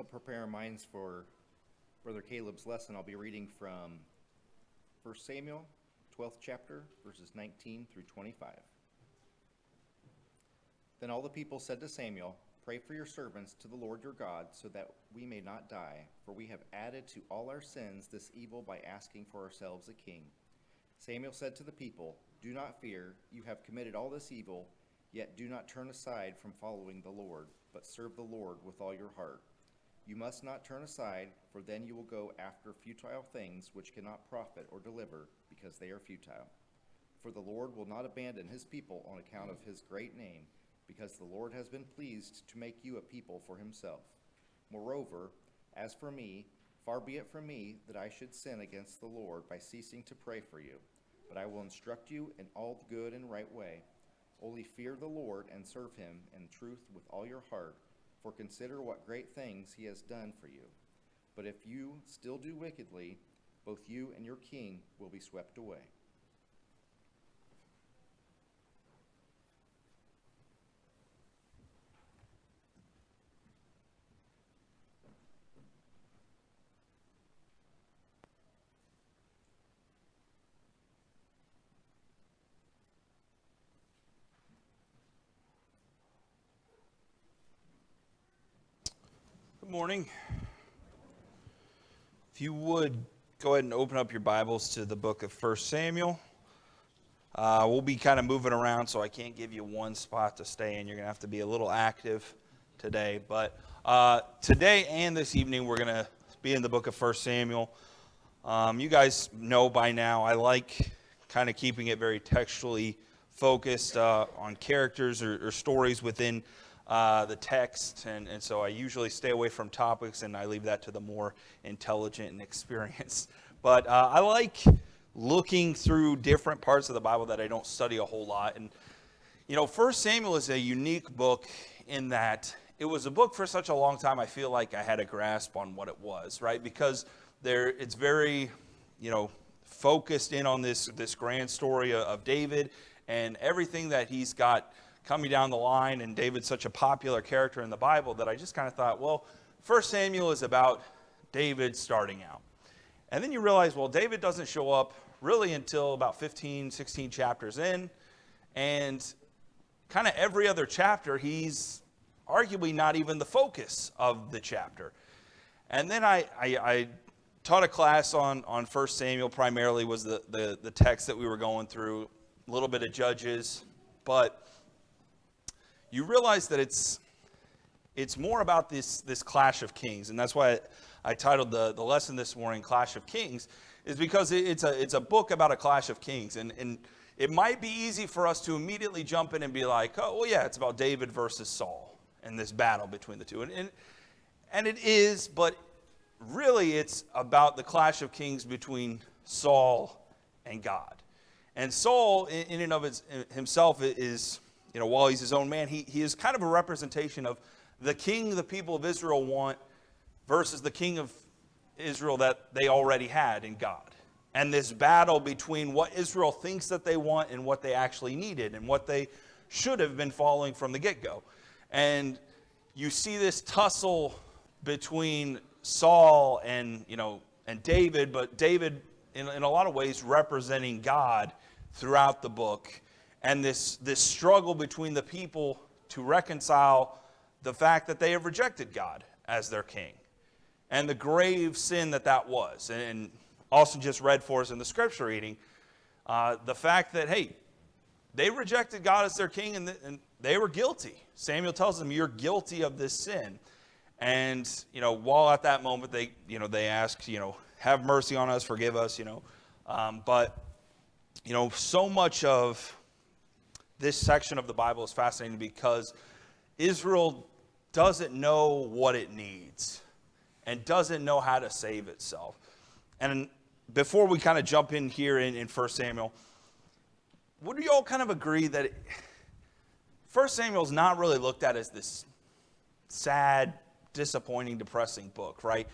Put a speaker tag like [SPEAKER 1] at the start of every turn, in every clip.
[SPEAKER 1] help prepare our minds for Brother Caleb's lesson, I'll be reading from 1 Samuel, 12th chapter, verses 19 through 25. Then all the people said to Samuel, "Pray for your servants to the Lord your God, so that we may not die, for we have added to all our sins this evil by asking for ourselves a king." Samuel said to the people, "Do not fear, you have committed all this evil, yet do not turn aside from following the Lord, but serve the Lord with all your heart. You must not turn aside, for then you will go after futile things which cannot profit or deliver, because they are futile. For the Lord will not abandon his people on account of his great name, because the Lord has been pleased to make you a people for himself. Moreover, as for me, far be it from me that I should sin against the Lord by ceasing to pray for you, but I will instruct you in all the good and right way. Only fear the Lord and serve him in truth with all your heart, for consider what great things he has done for you. But if you still do wickedly, both you and your king will be swept away."
[SPEAKER 2] Good morning. If you would go ahead and open up your Bibles to the book of 1 Samuel. We'll be kind of moving around, so I can't give you one spot to stay in. You're going to have to be a little active today. But today and this evening, we're going to be in the book of 1 Samuel. You guys know by now, I like kind of keeping it very textually focused on characters or stories within the text, and so I usually stay away from topics, and I leave that to the more intelligent and experienced. But I like looking through different parts of the Bible that I don't study a whole lot. And, you know, 1 Samuel is a unique book in that it was a book for such a long time I feel like I had a grasp on what it was, right? Because it's very, focused in on this grand story of David and everything that he's got coming down the line, and David's such a popular character in the Bible that I just kind of thought, well, 1 Samuel is about David starting out. And then you realize, well, David doesn't show up really until about 15, 16 chapters in, and kind of every other chapter, he's arguably not even the focus of the chapter. And then I taught a class on 1 Samuel, primarily was the text that we were going through, a little bit of Judges, but you realize that it's more about this clash of kings, and that's why I titled the lesson this morning "Clash of Kings," is because it's a book about a clash of kings, and it might be easy for us to immediately jump in and be like, oh well, yeah, it's about David versus Saul and this battle between the two, and it is, but really it's about the clash of kings between Saul and God. And Saul, in and of himself, is, while he's his own man, he is kind of a representation of the king the people of Israel want versus the king of Israel that they already had in God. And this battle between what Israel thinks that they want and what they actually needed and what they should have been following from the get-go. And you see this tussle between Saul and David, but David in a lot of ways representing God throughout the book. And this struggle between the people to reconcile the fact that they have rejected God as their king and the grave sin that was. And Austin just read for us in the scripture reading the fact that, hey, they rejected God as their king and they were guilty. Samuel tells them, you're guilty of this sin. And, while at that moment they ask, have mercy on us, forgive us, but, so much of this section of the Bible is fascinating because Israel doesn't know what it needs and doesn't know how to save itself. And before we kind of jump in here in 1 Samuel, would you all kind of agree that 1 Samuel is not really looked at as this sad, disappointing, depressing book, right?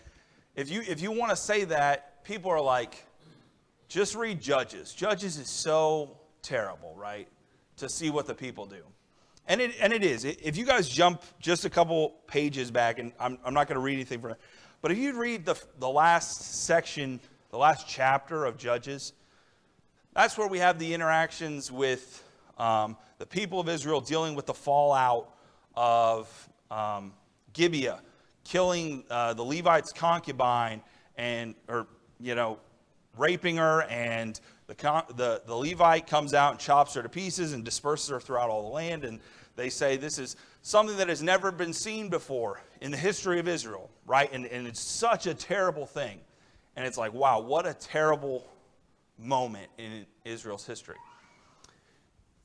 [SPEAKER 2] If you want to say that, people are like, just read Judges. Judges is so terrible, right? To see what the people do. And it is. If you guys jump just a couple pages back, and I'm not going to read anything from it, but if you read the last section, the last chapter of Judges, that's where we have the interactions with the people of Israel dealing with the fallout of Gibeah, killing the Levite's concubine, raping her, and the Levite comes out and chops her to pieces and disperses her throughout all the land. And they say this is something that has never been seen before in the history of Israel, right? And it's such a terrible thing. And it's like, wow, what a terrible moment in Israel's history.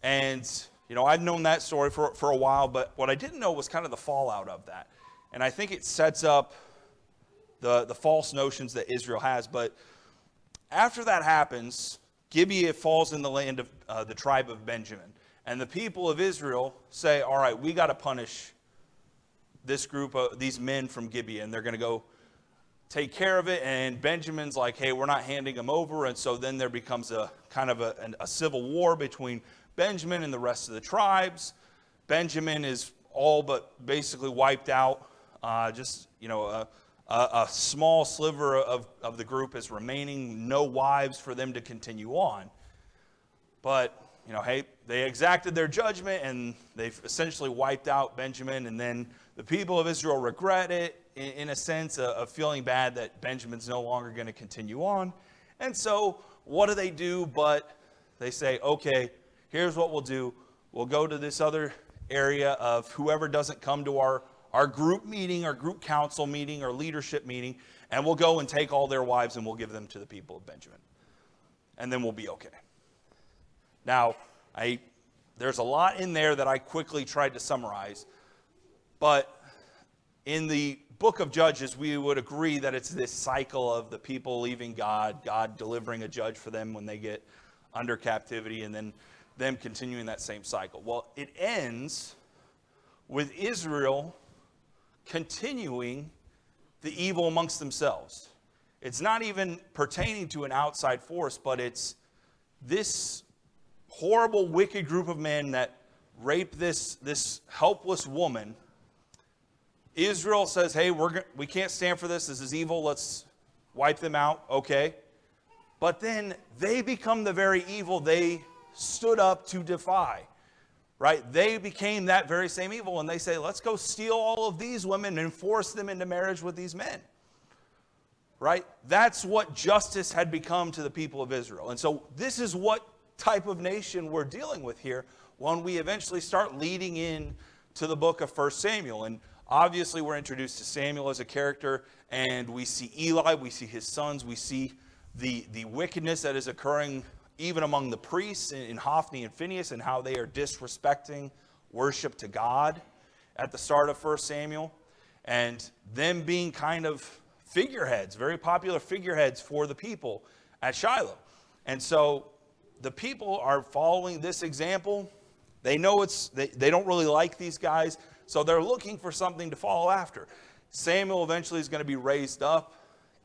[SPEAKER 2] And, I've known that story for a while, but what I didn't know was kind of the fallout of that. And I think it sets up the false notions that Israel has. But after that happens, Gibeah falls in the land of the tribe of Benjamin. And the people of Israel say, all right, we got to punish this group of these men from Gibeah. And they're going to go take care of it. And Benjamin's like, hey, we're not handing them over. And so then there becomes a kind of a civil war between Benjamin and the rest of the tribes. Benjamin is all but basically wiped out. A small sliver of the group is remaining, no wives for them to continue on. But, hey, they exacted their judgment and they've essentially wiped out Benjamin. And then the people of Israel regret it in a sense of feeling bad that Benjamin's no longer going to continue on. And so what do? But they say, okay, here's what we'll do. We'll go to this other area of whoever doesn't come to our group meeting, our group council meeting, our leadership meeting, and we'll go and take all their wives and we'll give them to the people of Benjamin. And then we'll be okay. Now, there's a lot in there that I quickly tried to summarize, but in the book of Judges, we would agree that it's this cycle of the people leaving God delivering a judge for them when they get under captivity, and then them continuing that same cycle. Well, it ends with Israel continuing the evil amongst themselves. It's not even pertaining to an outside force, but it's this horrible, wicked group of men that rape this helpless woman. Israel says, hey, we can't stand for this. This is evil. Let's wipe them out. Okay. But then they become the very evil they stood up to defy. Right? They became that very same evil, and they say, let's go steal all of these women and force them into marriage with these men. Right? That's what justice had become to the people of Israel. And so this is what type of nation we're dealing with here when we eventually start leading in to the book of 1 Samuel. And obviously we're introduced to Samuel as a character, and we see Eli, we see his sons, we see the wickedness that is occurring even among the priests in Hophni and Phinehas, and how they are disrespecting worship to God at the start of 1 Samuel, and them being kind of figureheads, very popular figureheads for the people at Shiloh. And so the people are following this example. They know they don't really like these guys, so they're looking for something to follow after. Samuel eventually is going to be raised up,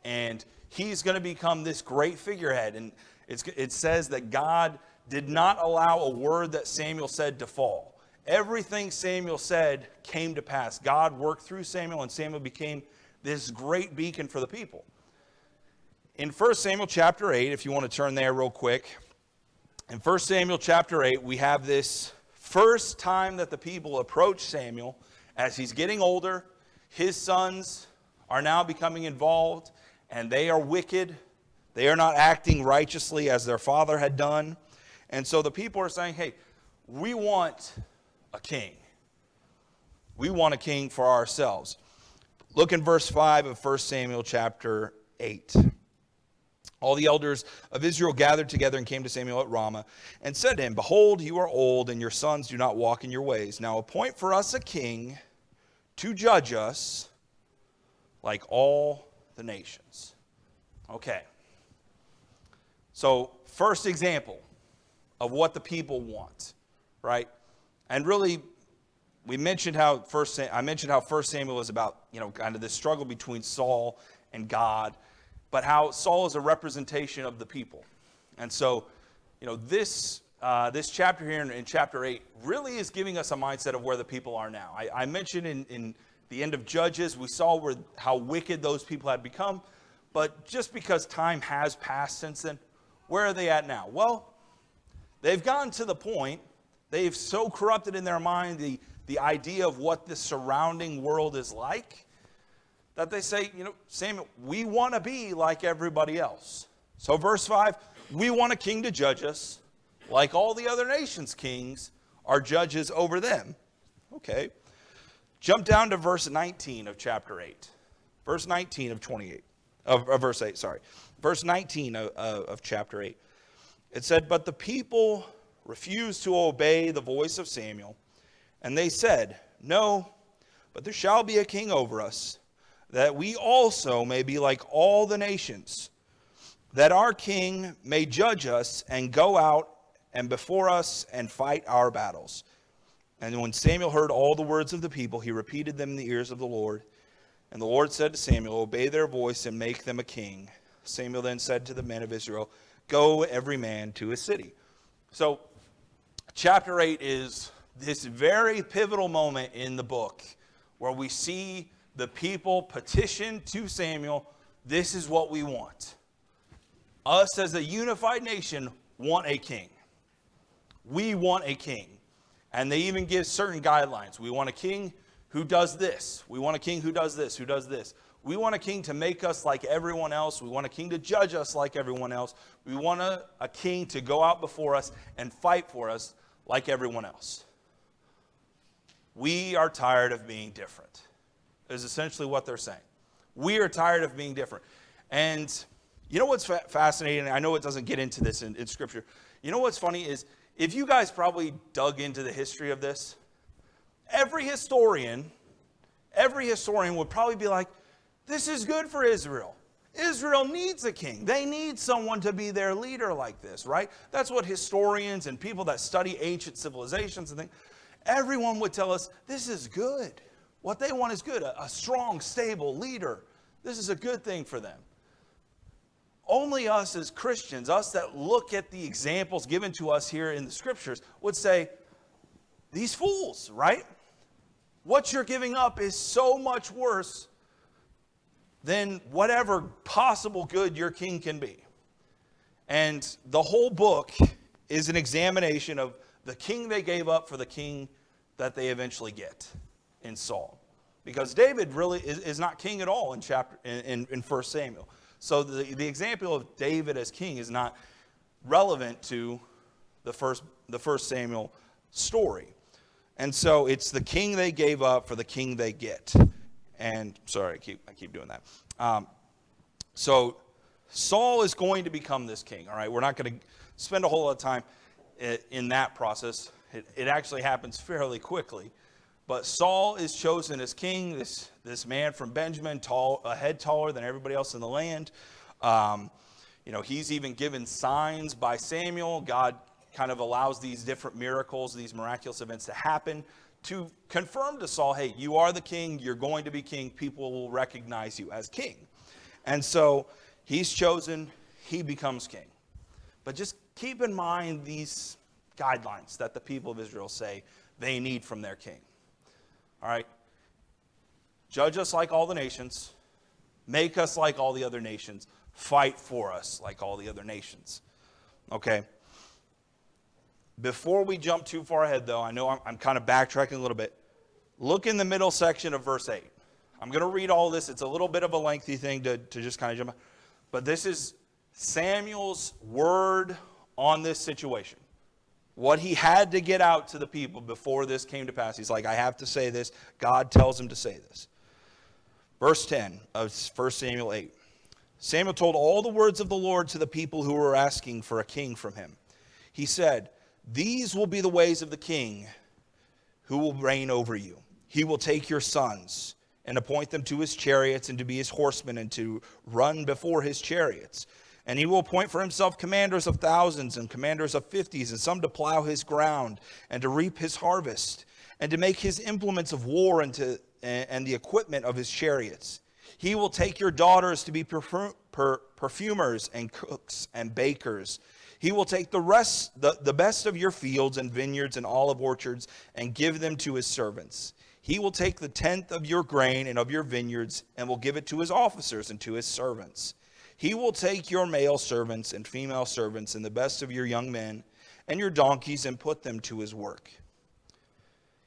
[SPEAKER 2] and he's going to become this great figurehead. And it says that God did not allow a word that Samuel said to fall. Everything Samuel said came to pass. God worked through Samuel, and Samuel became this great beacon for the people. In 1 Samuel chapter 8, if you want to turn there real quick, in 1 Samuel chapter 8, we have this first time that the people approach Samuel as he's getting older. His sons are now becoming involved, and they are wicked. They are not acting righteously as their father had done. And so the people are saying, hey, we want a king. We want a king for ourselves. Look in verse 5 of 1 Samuel chapter 8. All the elders of Israel gathered together and came to Samuel at Ramah and said to him, behold, you are old, and your sons do not walk in your ways. Now appoint for us a king to judge us like all the nations. Okay. So, first example of what the people want, right? And really, I mentioned how 1 Samuel is about, kind of this struggle between Saul and God, but how Saul is a representation of the people. And so, this this chapter here in chapter 8 really is giving us a mindset of where the people are now. I mentioned in the end of Judges, we saw how wicked those people had become. But just because time has passed since then, where are they at now? Well, they've gotten to the point, they've so corrupted in their mind the idea of what the surrounding world is like, that they say, Samuel, we want to be like everybody else. So verse 5, we want a king to judge us, like all the other nations' kings are judges over them. Okay. Jump down to verse 19 of chapter 8. Verse 19 of 28. Of verse 8, sorry. Verse 19 of chapter 8. It said, but the people refused to obey the voice of Samuel, and they said, no, but there shall be a king over us, that we also may be like all the nations, that our king may judge us and go out and before us and fight our battles. And when Samuel heard all the words of the people, he repeated them in the ears of the Lord. And the Lord said to Samuel, obey their voice and make them a king. Samuel then said to the men of Israel, go every man to his city. So chapter 8 is this very pivotal moment in the book where we see the people petition to Samuel, this is what we want. Us as a unified nation want a king. We want a king. And they even give certain guidelines. We want a king who does this. We want a king who does this, who does this. We want a king to make us like everyone else. We want a king to judge us like everyone else. We want a king to go out before us and fight for us like everyone else. We are tired of being different, is essentially what they're saying. We are tired of being different. And you know what's fascinating? I know it doesn't get into this in Scripture. You know what's funny is, if you guys probably dug into the history of this, every historian would probably be like, this is good for Israel. Israel needs a king. They need someone to be their leader like this, right? That's what historians and people that study ancient civilizations and things, everyone would tell us, this is good. What they want is good, a strong, stable leader. This is a good thing for them. Only us as Christians, us that look at the examples given to us here in the Scriptures, would say, these fools, right? What you're giving up is so much worse than whatever possible good your king can be. And the whole book is an examination of the king they gave up for the king that they eventually get in Saul. Because David really is not king at all in 1 Samuel. So the example of David as king is not relevant to the first Samuel story. And so it's the king they gave up for the king they get. And sorry, I keep doing that. So Saul is going to become this king. All right, we're not going to spend a whole lot of time in that process. It actually happens fairly quickly. But Saul is chosen as king, this man from Benjamin, a head taller than everybody else in the land. He's even given signs by Samuel. God kind of allows these different miracles, these miraculous events to happen to confirm to Saul, hey, you are the king, you're going to be king, people will recognize you as king. And so he's chosen, he becomes king. But just keep in mind these guidelines that the people of Israel say they need from their king. All right, judge us like all the nations, make us like all the other nations, fight for us like all the other nations. Okay, before we jump too far ahead, though, I know I'm kind of backtracking a little bit. Look in the middle section of verse 8. I'm going to read all this. It's a little bit of a lengthy thing to just kind of jump. But this is Samuel's word on this situation. What he had to get out to the people before this came to pass. He's like, I have to say this. God tells him to say this. Verse 10 of 1 Samuel 8. Samuel told all the words of the Lord to the people who were asking for a king from him. He said, these will be the ways of the king who will reign over you. He will take your sons and appoint them to his chariots and to be his horsemen and to run before his chariots. And he will appoint for himself commanders of thousands and commanders of 50s, and some to plow his ground and to reap his harvest, and to make his implements of war and the equipment of his chariots. He will take your daughters to be perfumers and cooks and bakers. He will take the best of your fields and vineyards and olive orchards and give them to his servants. He will take the tenth of your grain and of your vineyards and will give it to his officers and to his servants. He will take your male servants and female servants and the best of your young men and your donkeys and put them to his work.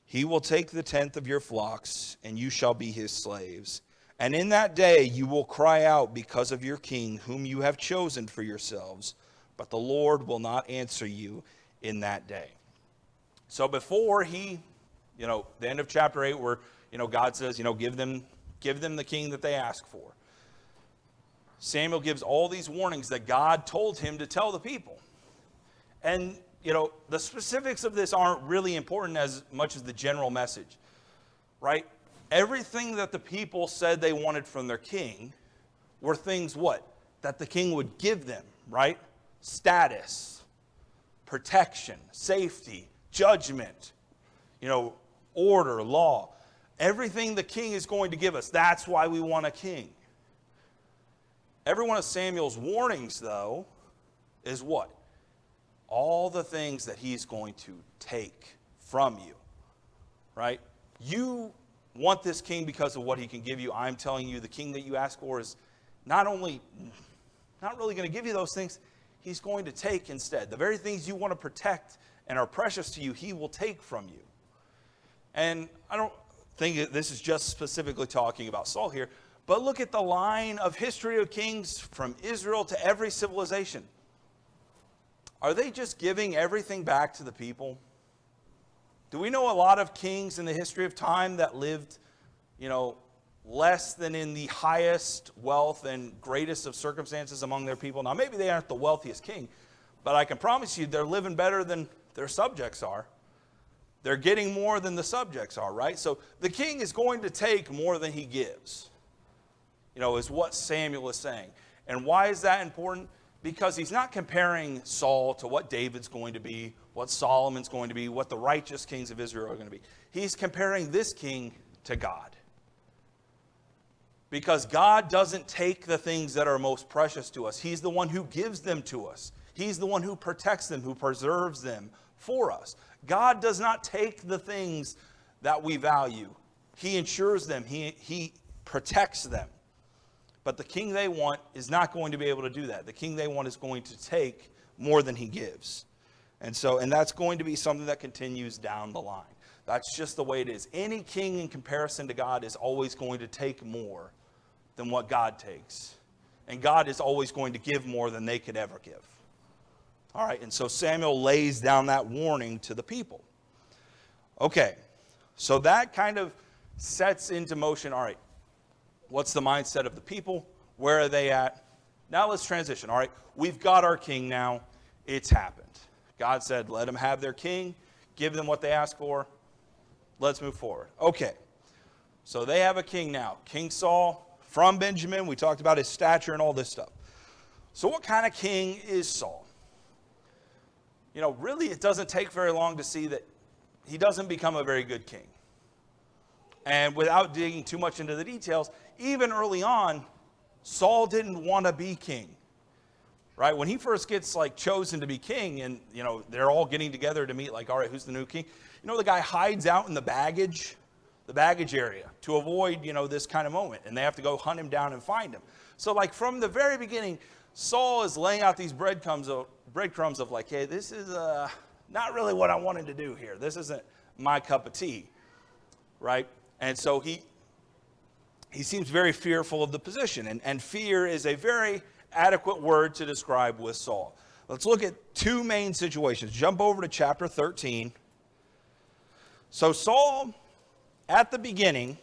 [SPEAKER 2] He will take the tenth of your flocks, and you shall be his slaves. And in that day you will cry out because of your king, whom you have chosen for yourselves. But the Lord will not answer you in that day. So before the end of chapter 8, where, God says, give them the king that they ask for. Samuel gives all these warnings that God told him to tell the people. And, the specifics of this aren't really important as much as the general message, right? Everything that the people said they wanted from their king were things that the king would give them, right? Status, protection, safety, judgment, order, law. Everything the king is going to give us. That's why we want a king. Every one of Samuel's warnings, though, is what? All the things that he's going to take from you, right? You want this king because of what he can give you. I'm telling you, the king that you ask for is not really going to give you those things. He's going to take instead. The very things you want to protect and are precious to you, he will take from you. And I don't think that this is just specifically talking about Saul here, but look at the line of history of kings from Israel to every civilization. Are they just giving everything back to the people? Do we know a lot of kings in the history of time that lived, less than in the highest wealth and greatest of circumstances among their people? Now, maybe they aren't the wealthiest king, but I can promise you they're living better than their subjects are. They're getting more than the subjects are, right? So the king is going to take more than he gives, is what Samuel is saying. And why is that important? Because he's not comparing Saul to what David's going to be, what Solomon's going to be, what the righteous kings of Israel are going to be. He's comparing this king to God. Because God doesn't take the things that are most precious to us. He's the one who gives them to us. He's the one who protects them, who preserves them for us. God does not take the things that we value. He ensures them. He protects them. But the king they want is not going to be able to do that. The king they want is going to take more than he gives. And that's going to be something that continues down the line. That's just the way it is. Any king in comparison to God is always going to take more than what God takes. And God is always going to give more than they could ever give. All right, and so Samuel lays down that warning to the people. Okay, so that kind of sets into motion, all right, what's the mindset of the people? Where are they at? Now let's transition. All right, we've got our king now. It's happened. God said, let them have their king. Give them what they ask for. Let's move forward. Okay, so they have a king now. King Saul from Benjamin. We talked about his stature and all this stuff. So what kind of king is Saul? Really it doesn't take very long to see that he doesn't become a very good king. And without digging too much into the details, even early on, Saul didn't want to be king, right? When he first gets chosen to be king and, they're all getting together to meet all right, who's the new king? The guy hides out in the baggage area to avoid, this kind of moment. And they have to go hunt him down and find him. So from the very beginning, Saul is laying out these breadcrumbs of hey, this is not really what I wanted to do here. This isn't my cup of tea, right? And so he seems very fearful of the position. And fear is a very adequate word to describe with Saul. Let's look at two main situations. Jump over to chapter 13. So Saul, at the beginning,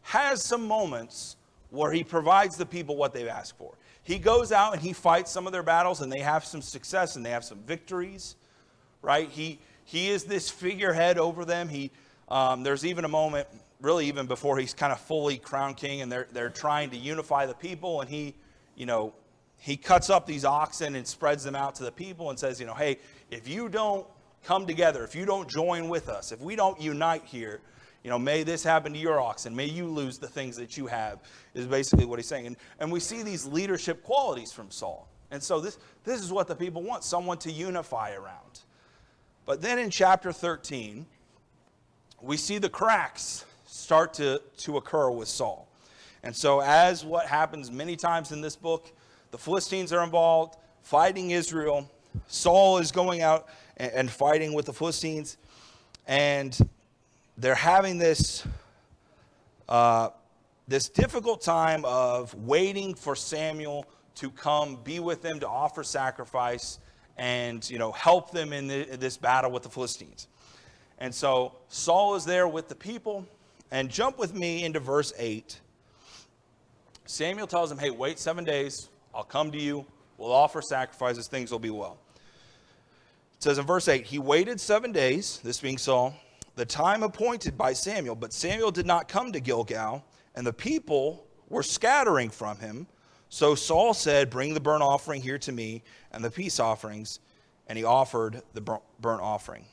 [SPEAKER 2] has some moments where he provides the people what they've asked for. He goes out and he fights some of their battles, and they have some success and they have some victories, right? He is this figurehead over them. There's even a moment, really even before he's kind of fully crowned king, and they're trying to unify the people, and he cuts up these oxen and spreads them out to the people and says, hey, if you don't come together, if you don't join with us, if we don't unite here, may this happen to your oxen. May you lose the things that you have, is basically what he's saying. And we see these leadership qualities from Saul. And so this is what the people want, someone to unify around. But then in chapter 13, we see the cracks start to occur with Saul. And so as what happens many times in this book, the Philistines are involved, fighting Israel. Saul is going out and fighting with the Philistines. And they're having this difficult time of waiting for Samuel to come be with them, to offer sacrifice, and help them in this battle with the Philistines. And so Saul is there with the people. And jump with me into verse 8. Samuel tells him, hey, wait 7 days. I'll come to you. We'll offer sacrifices. Things will be well. It says in verse 8, he waited 7 days, this being Saul, the time appointed by Samuel. But Samuel did not come to Gilgal, and the people were scattering from him. So Saul said, bring the burnt offering here to me and the peace offerings. And he offered the burnt offering.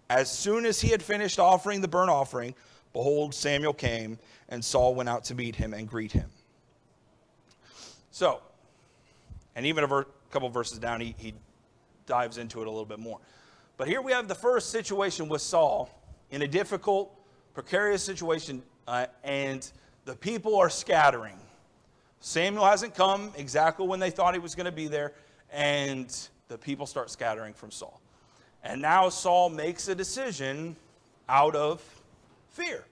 [SPEAKER 2] As soon as he had finished offering the burnt offering, behold, Samuel came, and Saul went out to meet him and greet him. So, and even a couple verses down, he dives into it a little bit more. But here we have the first situation with Saul in a difficult, precarious situation, and the people are scattering. Samuel hasn't come exactly when they thought he was going to be there, and the people start scattering from Saul. And now Saul makes a decision out of fear.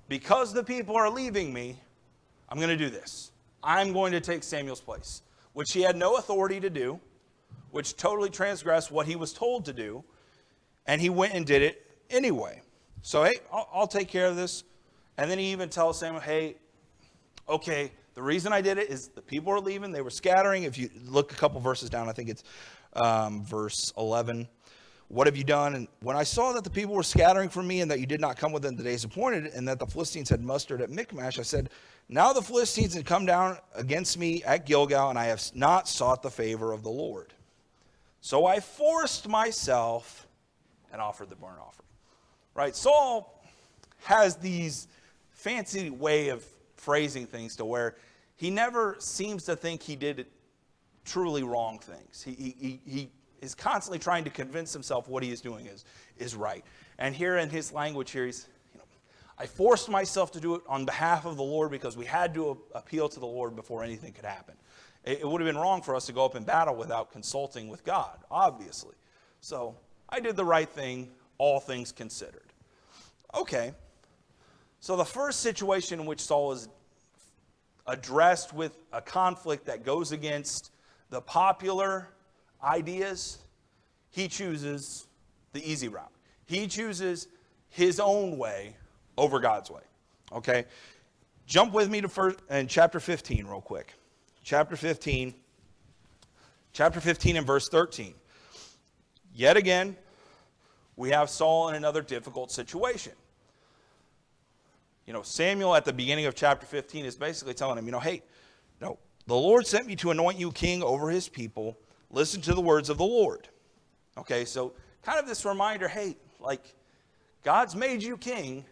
[SPEAKER 2] Because the people are leaving me, I'm going to do this. I'm going to take Samuel's place, which he had no authority to do, which totally transgressed what he was told to do, and he went and did it anyway. So, hey, I'll take care of this. And then he even tells Samuel, hey, okay, the reason I did it is the people were leaving. They were scattering. If you look a couple verses down, I think it's verse 11. What have you done? And when I saw that the people were scattering from me and that you did not come within the days appointed and that the Philistines had mustered at Michmash, I said, now the Philistines had come down against me at Gilgal, and I have not sought the favor of the Lord. So I forced myself and offered the burnt offering. Right? Saul has these fancy way of phrasing things to where he never seems to think he did truly wrong things. He is constantly trying to convince himself what he is doing is right. And here in his language here, he's, I forced myself to do it on behalf of the Lord because we had to appeal to the Lord before anything could happen. It would have been wrong for us to go up in battle without consulting with God, obviously. So I did the right thing, all things considered. Okay. So the first situation in which Saul is addressed with a conflict that goes against the popular ideas, he chooses the easy route. He chooses his own way over God's way. Okay? Jump with me to chapter 15 real quick. Chapter 15 and verse 13. Yet again, we have Saul in another difficult situation. Samuel at the beginning of chapter 15 is basically telling him, hey, no, the Lord sent me to anoint you king over his people. Listen to the words of the Lord. Okay, so kind of this reminder, hey, God's made you king,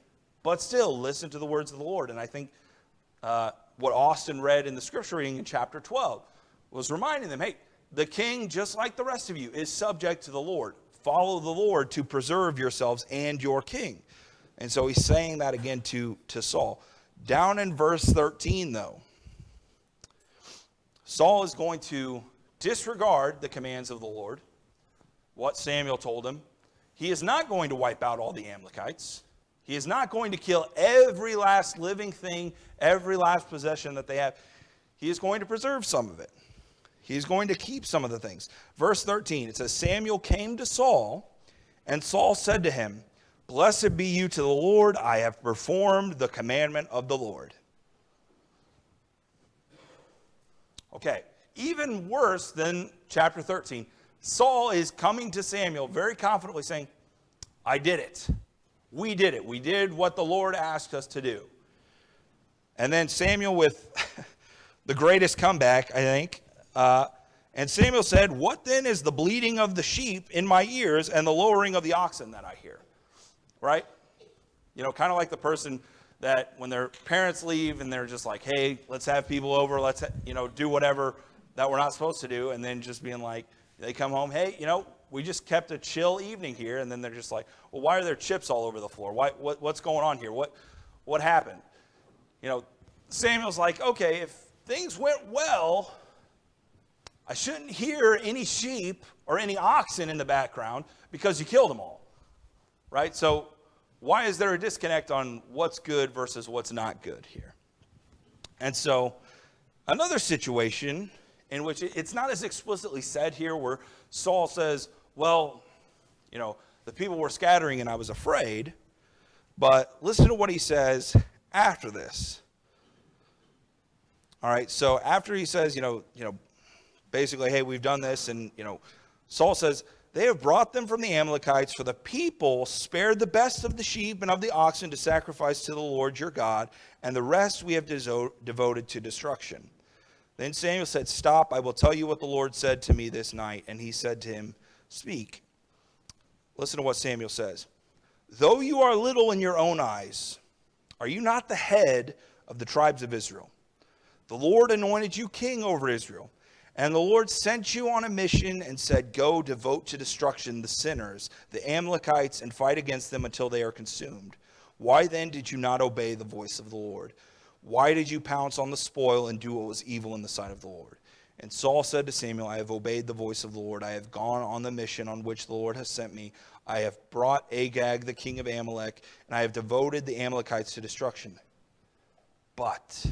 [SPEAKER 2] but still listen to the words of the Lord. And I think what Austin read in the scripture reading in chapter 12 was reminding them, hey, the king, just like the rest of you, is subject to the Lord. Follow the Lord to preserve yourselves and your king. And so he's saying that again to Saul. Down in verse 13, though, Saul is going to disregard the commands of the Lord, what Samuel told him. He is not going to wipe out all the Amalekites. He is not going to kill every last living thing, every last possession that they have. He is going to preserve some of it. He's going to keep some of the things. Verse 13, it says, Samuel came to Saul, and Saul said to him, Blessed be you to the Lord, I have performed the commandment of the Lord. Okay, even worse than chapter 13, Saul is coming to Samuel very confidently saying, I did it. We did it. We did what the Lord asked us to do. And then Samuel with the greatest comeback, I think. And Samuel said, What then is the bleating of the sheep in my ears and the lowering of the oxen that I hear? Right? Kind of like the person that when their parents leave and they're just like, hey, let's have people over, let's do whatever, that we're not supposed to do, and then just being like, they come home, hey, we just kept a chill evening here, and then they're just like, well, why are there chips all over the floor? What's going on here? What happened? Samuel's like, okay, if things went well, I shouldn't hear any sheep or any oxen in the background because you killed them all, right? So why is there a disconnect on what's good versus what's not good here? And so another situation in which it's not as explicitly said here, where Saul says, well, the people were scattering and I was afraid, but listen to what he says after this. All right, so after he says, basically, hey, we've done this, and, Saul says, they have brought them from the Amalekites, for the people spared the best of the sheep and of the oxen to sacrifice to the Lord your God, and the rest we have devoted to destruction. Then Samuel said, stop, I will tell you what the Lord said to me this night. And he said to him, speak. Listen to what Samuel says. Though you are little in your own eyes, are you not the head of the tribes of Israel? The Lord anointed you king over Israel. And the Lord sent you on a mission and said, go devote to destruction the sinners, the Amalekites, and fight against them until they are consumed. Why then did you not obey the voice of the Lord? Why did you pounce on the spoil and do what was evil in the sight of the Lord? And Saul said to Samuel, I have obeyed the voice of the Lord. I have gone on the mission on which the Lord has sent me. I have brought Agag, the king of Amalek, and I have devoted the Amalekites to destruction. But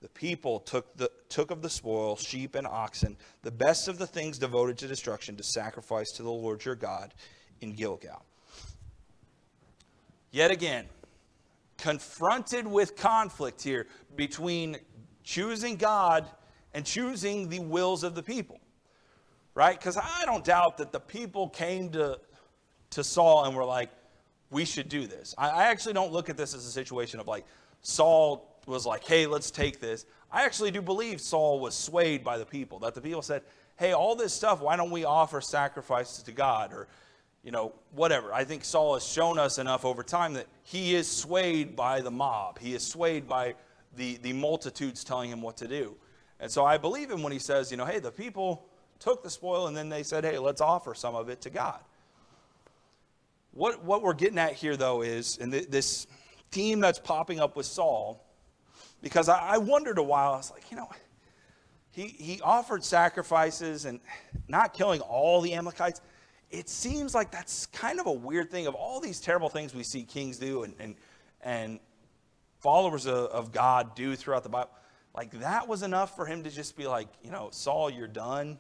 [SPEAKER 2] the people took of the spoil, sheep and oxen, the best of the things devoted to destruction, to sacrifice to the Lord your God in Gilgal. Yet again, confronted with conflict here between choosing God and choosing the wills of the people, right? Because I don't doubt that the people came to Saul and were like, we should do this. I actually don't look at this as a situation of like Saul was like, hey, let's take this. I actually do believe Saul was swayed by the people, that the people said, hey, all this stuff, why don't we offer sacrifices to God, or whatever. I think Saul has shown us enough over time that he is swayed by the mob. He is swayed by the multitudes telling him what to do. And so I believe him when he says, hey, the people took the spoil and then they said, hey, let's offer some of it to God. What we're getting at here, though, is, and this theme that's popping up with Saul, because I wondered a while, I was like, he offered sacrifices and not killing all the Amalekites. It seems like that's kind of a weird thing. Of all these terrible things we see kings do and followers of God do throughout the Bible, like that was enough for him to just be like, Saul, you're done.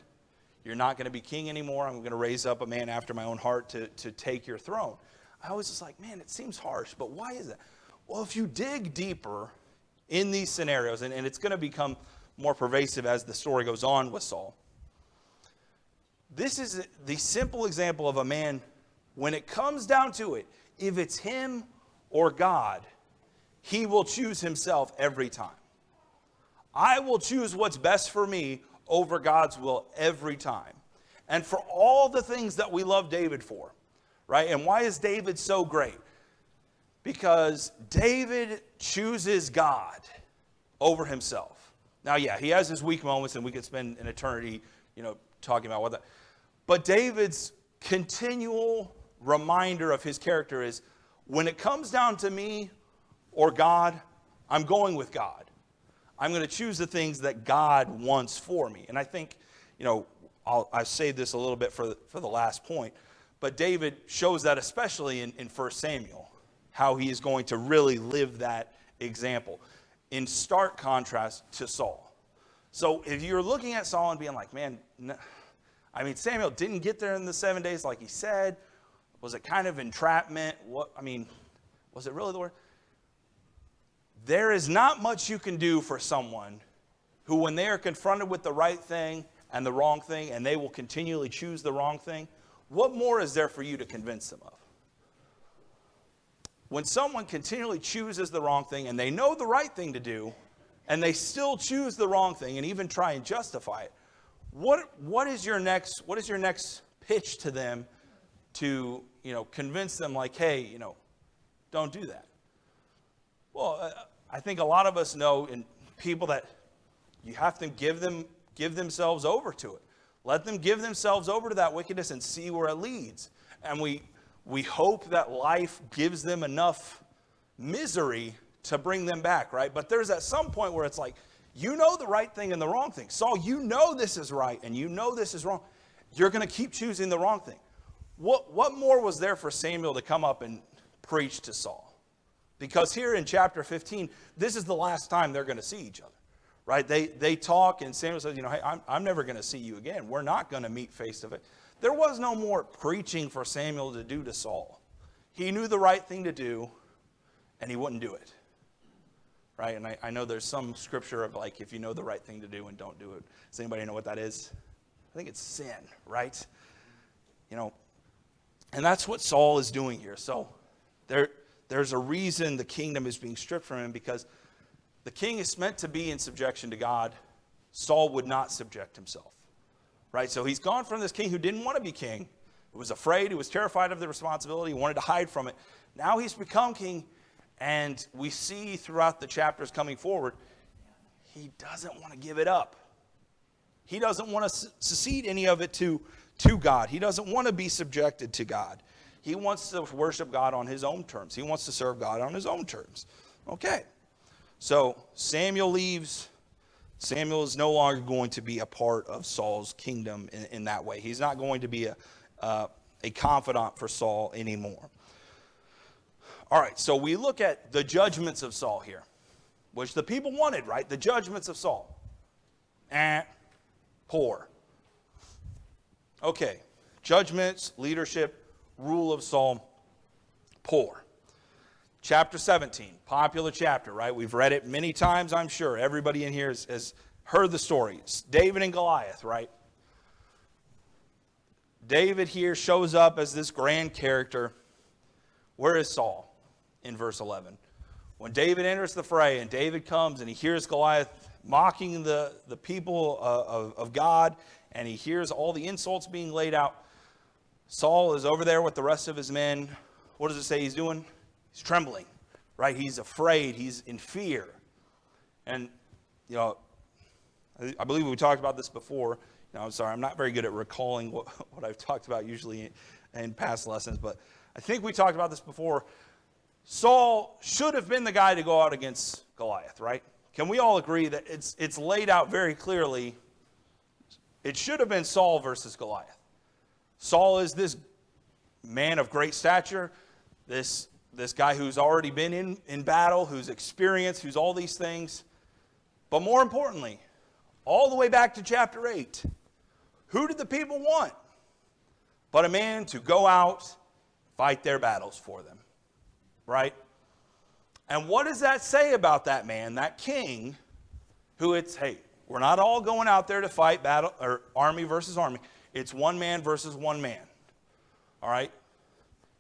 [SPEAKER 2] You're not going to be king anymore. I'm going to raise up a man after my own heart to take your throne. I was just like, man, it seems harsh, but why is that? Well, if you dig deeper in these scenarios, and it's going to become more pervasive as the story goes on with Saul, this is the simple example of a man, when it comes down to it, if it's him or God, he will choose himself every time. I will choose what's best for me over God's will every time. And for all the things that we love David for, right? And why is David so great? Because David chooses God over himself. Now, yeah, he has his weak moments, and we could spend an eternity, talking about what that. But David's continual reminder of his character is, when it comes down to me or God, I'm going with God. I'm going to choose the things that God wants for me. And I think, I saved this a little bit for the last point, but David shows that especially in 1 Samuel, how he is going to really live that example in stark contrast to Saul. So if you're looking at Saul and being like, man, Samuel didn't get there in the 7 days like he said. Was it kind of entrapment? Was it really the word? There is not much you can do for someone who, when they are confronted with the right thing and the wrong thing, and they will continually choose the wrong thing, what more is there for you to convince them of? When someone continually chooses the wrong thing and they know the right thing to do, and they still choose the wrong thing and even try and justify it, what is your next pitch to them to convince them, like, hey, don't do that? Well, I think a lot of us know in people that you have to give them give themselves over to it. Let them give themselves over to that wickedness and see where it leads. And we hope that life gives them enough misery to bring them back, right? But there's at some point where it's like, you know the right thing and the wrong thing. Saul, you know this is right and you know this is wrong. You're going to keep choosing the wrong thing. What more was there for Samuel to come up and preach to Saul? Because here in chapter 15, this is the last time they're going to see each other, right? They talk and Samuel says, hey, I'm never going to see you again. We're not going to meet face to face. There was no more preaching for Samuel to do to Saul. He knew the right thing to do and he wouldn't do it. Right? And I know there's some scripture of like, if you know the right thing to do and don't do it. Does anybody know what that is? I think it's sin, right? And that's what Saul is doing here. So there's a reason the kingdom is being stripped from him, because the king is meant to be in subjection to God. Saul would not subject himself, right? So he's gone from this king who didn't want to be king, who was afraid, who was terrified of the responsibility, wanted to hide from it. Now he's become king. And we see throughout the chapters coming forward, he doesn't want to give it up. He doesn't want to secede any of it to God. He doesn't want to be subjected to God. He wants to worship God on his own terms. He wants to serve God on his own terms. Okay. So Samuel leaves. Samuel is no longer going to be a part of Saul's kingdom in that way. He's not going to be a confidant for Saul anymore. All right, so we look at the judgments of Saul here, which the people wanted, right? The judgments of Saul. Poor. Okay, judgments, leadership, rule of Saul, poor. Chapter 17, popular chapter, right? We've read it many times, I'm sure. Everybody in here has heard the story. It's David and Goliath, right? David here shows up as this grand character. Where is Saul? In verse 11. When David enters the fray and David comes and he hears Goliath mocking the people of God, and he hears all the insults being laid out, Saul is over there with the rest of his men. What does it say he's doing? He's trembling, right? He's afraid. He's in fear. And, I believe we talked about this before. I'm sorry, I'm not very good at recalling what I've talked about usually in past lessons, but I think we talked about this before. Saul should have been the guy to go out against Goliath, right? Can we all agree that it's laid out very clearly? It should have been Saul versus Goliath. Saul is this man of great stature, this guy who's already been in battle, who's experienced, who's all these things. But more importantly, all the way back to chapter 8, who did the people want? But a man to go out, fight their battles for them. Right? And what does that say about that man, that king, who hey, we're not all going out there to fight battle or army versus army. It's one man versus one man. All right?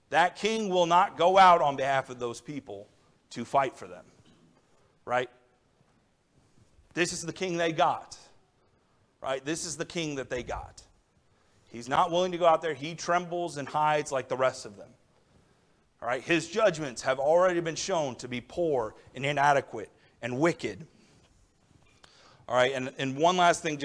[SPEAKER 2] That king will not go out on behalf of those people to fight for them. Right? This is the king they got. Right? This is the king that they got. He's not willing to go out there. He trembles and hides like the rest of them. All right, his judgments have already been shown to be poor and inadequate and wicked. All right, and one last thing,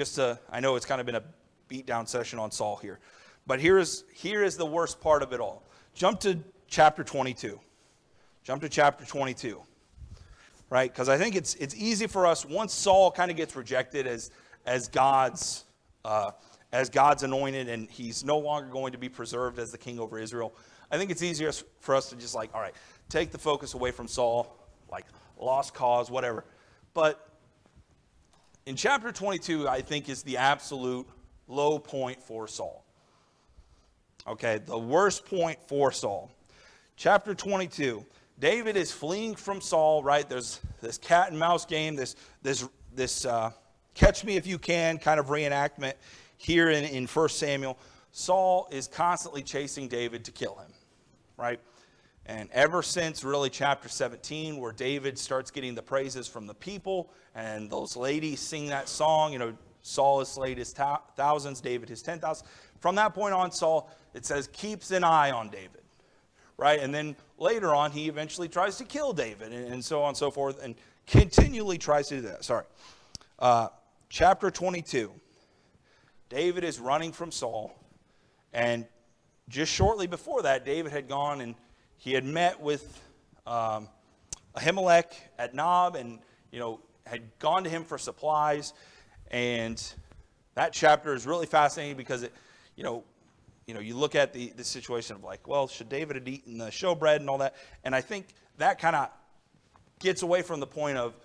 [SPEAKER 2] I know it's kind of been a beat down session on Saul here, but here is the worst part of it all. Jump to chapter 22. Jump to chapter 22. Right, because I think it's easy for us, once Saul kind of gets rejected as God's anointed, and he's no longer going to be preserved as the king over Israel. I think it's easier for us to just all right, take the focus away from Saul, like lost cause, whatever. But in chapter 22, I think is the absolute low point for Saul. Okay, the worst point for Saul. Chapter 22, David is fleeing from Saul, right? There's this cat and mouse game, this catch me if you can kind of reenactment here in 1 Samuel. Saul is constantly chasing David to kill him. Right? And ever since really chapter 17, where David starts getting the praises from the people, and those ladies sing that song, Saul has slayed his thousands, David his 10,000. From that point on, Saul, it says, keeps an eye on David. Right? And then later on, he eventually tries to kill David, and so on and so forth, and continually tries to do that. chapter 22, David is running from Saul, and just shortly before that, David had gone and he had met with Ahimelech at Nob, and had gone to him for supplies. And that chapter is really fascinating because you look at the situation of like, well, should David have eaten the showbread and all that? And I think that kind of gets away from the point of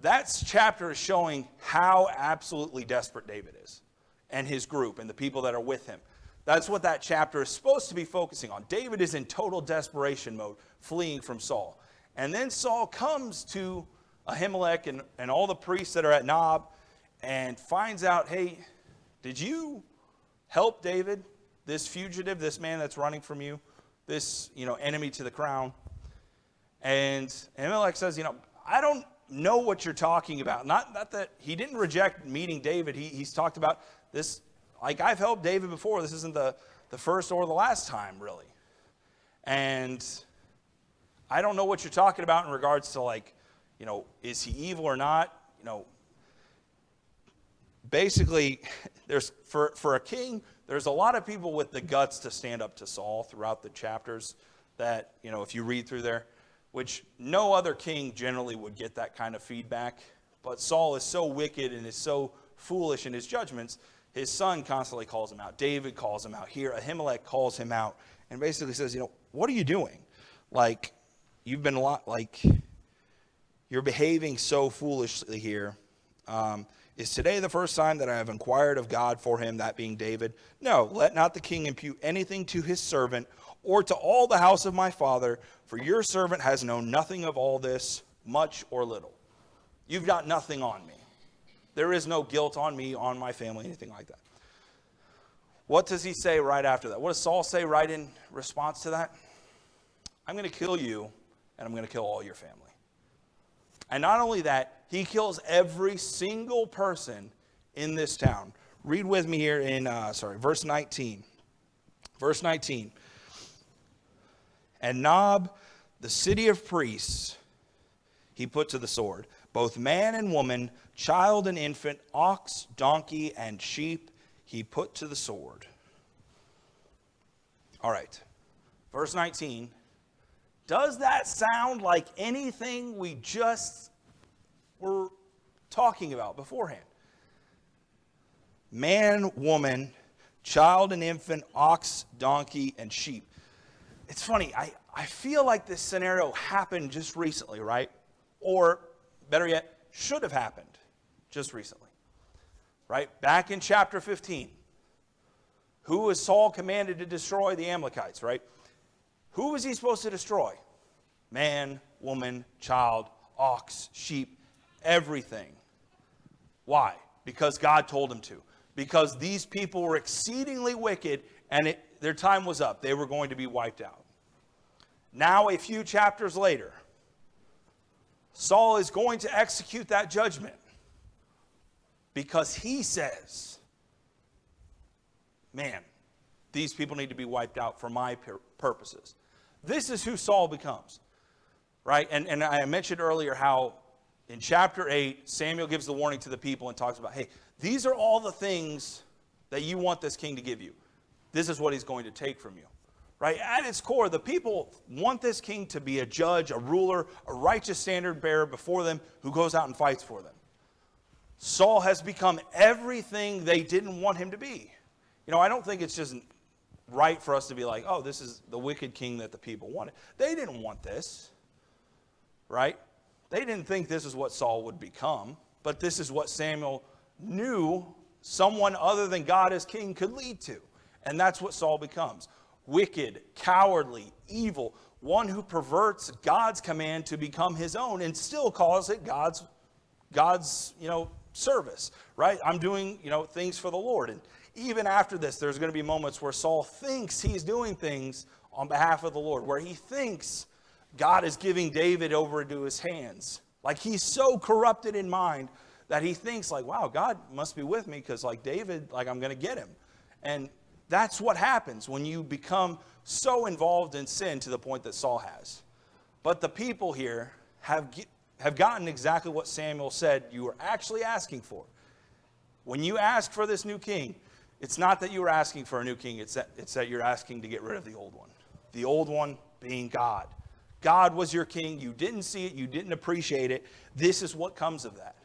[SPEAKER 2] that chapter is showing how absolutely desperate David is and his group and the people that are with him. That's what that chapter is supposed to be focusing on. David is in total desperation mode, fleeing from Saul. And then Saul comes to Ahimelech and all the priests that are at Nob and finds out, hey, did you help David, this fugitive, this man that's running from you, this enemy to the crown? And Ahimelech says, I don't know what you're talking about. Not that he didn't reject meeting David. He's talked about this. Like, I've helped David before. This isn't the first or the last time, really. And I don't know what you're talking about in regards to, is he evil or not? Basically, there's for a king, there's a lot of people with the guts to stand up to Saul throughout the chapters that, if you read through there, which no other king generally would get that kind of feedback. But Saul is so wicked and is so foolish in his judgments. His son constantly calls him out. David calls him out. Here, Ahimelech calls him out and basically says, what are you doing? You've been you're behaving so foolishly here. Is today the first time that I have inquired of God for him, that being David? No, let not the king impute anything to his servant or to all the house of my father, for your servant has known nothing of all this, much or little. You've got nothing on me. There is no guilt on me, on my family, anything like that. What does he say right after that? What does Saul say right in response to that? I'm going to kill you, and I'm going to kill all your family. And not only that, he kills every single person in this town. Read with me here in, verse 19. Verse 19. And Nob, the city of priests, he put to the sword, both man and woman, child and infant, ox, donkey, and sheep, he put to the sword. All right. Verse 19. Does that sound like anything we just were talking about beforehand? Man, woman, child and infant, ox, donkey, and sheep. It's funny, I feel like this scenario happened just recently, right? Or, better yet, should have happened just recently. Right? Back in chapter 15. Who was Saul commanded to destroy? The Amalekites, right? Who was he supposed to destroy? Man, woman, child, ox, sheep, everything. Why? Because God told him to. Because these people were exceedingly wicked and their time was up. They were going to be wiped out. Now, a few chapters later, Saul is going to execute that judgment because he says, man, these people need to be wiped out for my purposes. This is who Saul becomes, right? And I mentioned earlier how in chapter 8, Samuel gives the warning to the people and talks about, hey, these are all the things that you want this king to give you. This is what he's going to take from you. Right? At its core, the people want this king to be a judge, a ruler, a righteous standard bearer before them who goes out and fights for them. Saul has become everything they didn't want him to be. I don't think it's just right for us to be like, oh, this is the wicked king that the people wanted. They didn't want this, right? They didn't think this is what Saul would become, but this is what Samuel knew someone other than God as king could lead to. And that's what Saul becomes. Wicked, cowardly, evil, one who perverts God's command to become his own and still calls it God's service, right? I'm doing, things for the Lord. And even after this, there's going to be moments where Saul thinks he's doing things on behalf of the Lord, where he thinks God is giving David over into his hands. Like he's so corrupted in mind that he thinks like, wow, God must be with me because like David, like I'm going to get him. And that's what happens when you become so involved in sin to the point that Saul has. But the people here have gotten exactly what Samuel said you were actually asking for. When you ask for this new king, it's not that you are asking for a new king. It's that you're asking to get rid of the old one. The old one being God. God was your king. You didn't see it. You didn't appreciate it. This is what comes of that.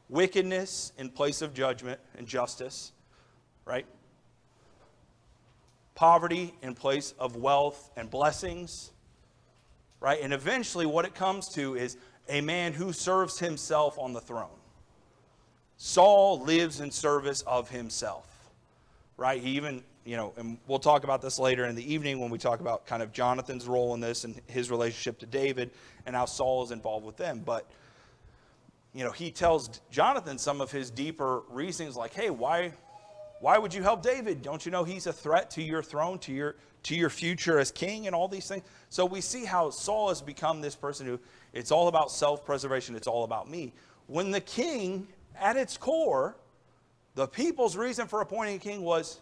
[SPEAKER 2] Wickedness in place of judgment and justice, right? Poverty in place of wealth and blessings, right? And eventually what it comes to is a man who serves himself on the throne. Saul lives in service of himself, right? He even, and we'll talk about this later in the evening when we talk about kind of Jonathan's role in this and his relationship to David and how Saul is involved with them. But, he tells Jonathan some of his deeper reasons like, hey, why would you help David? Don't you know he's a threat to your throne, to your future as king and all these things? So we see how Saul has become this person who it's all about self-preservation. It's all about me. When the king, at its core, the people's reason for appointing a king was